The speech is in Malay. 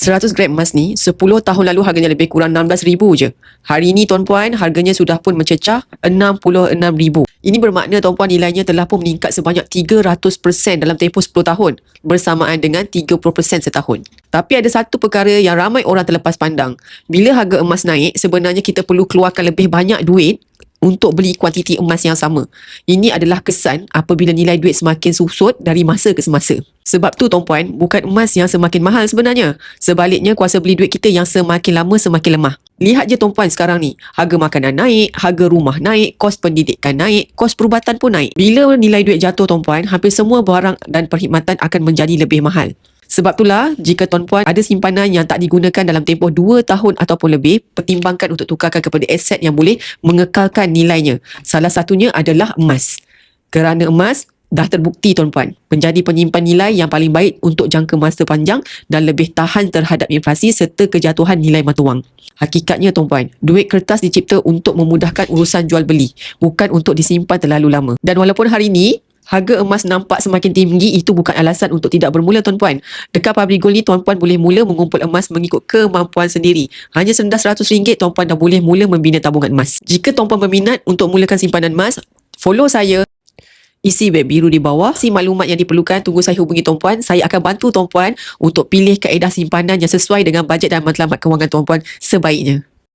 100 gram emas ni 10 tahun lalu harganya lebih kurang 16,000 je. Hari ni tuan-puan harganya sudah pun mencecah 66,000. Ini bermakna tuan-puan nilainya telah pun meningkat sebanyak 300% dalam tempoh 10 tahun bersamaan dengan 30% setahun. Tapi ada satu perkara yang ramai orang terlepas pandang. Bila harga emas naik, sebenarnya kita perlu keluarkan lebih banyak duit untuk beli kuantiti emas yang sama. Ini adalah kesan apabila nilai duit semakin susut dari masa ke semasa. Sebab tu tuan-puan, bukan emas yang semakin mahal sebenarnya. Sebaliknya, kuasa beli duit kita yang semakin lama semakin lemah. Lihat je tuan-puan sekarang ni, harga makanan naik, harga rumah naik, kos pendidikan naik, kos perubatan pun naik. Bila nilai duit jatuh tuan-puan, hampir semua barang dan perkhidmatan akan menjadi lebih mahal. Sebab itulah, jika tuan-puan ada simpanan yang tak digunakan dalam tempoh 2 tahun ataupun lebih, pertimbangkan untuk tukarkan kepada aset yang boleh mengekalkan nilainya. Salah satunya adalah emas. Kerana emas dah terbukti tuan-puan menjadi penyimpan nilai yang paling baik untuk jangka masa panjang dan lebih tahan terhadap inflasi serta kejatuhan nilai mata wang. Hakikatnya tuan-puan, duit kertas dicipta untuk memudahkan urusan jual beli, bukan untuk disimpan terlalu lama. Dan walaupun hari ini harga emas nampak semakin tinggi, itu bukan alasan untuk tidak bermula tuan-puan. Dekat Pabrik Gold ni tuan-puan boleh mula mengumpul emas mengikut kemampuan sendiri. Hanya sendas RM100 tuan-puan dah boleh mula membina tabungan emas. Jika tuan-puan berminat untuk mulakan simpanan emas, follow saya. Isi web biru di bawah. Si maklumat yang diperlukan, tunggu saya hubungi tuan-puan. Saya akan bantu tuan-puan untuk pilih kaedah simpanan yang sesuai dengan bajet dan matlamat kewangan tuan-puan sebaiknya.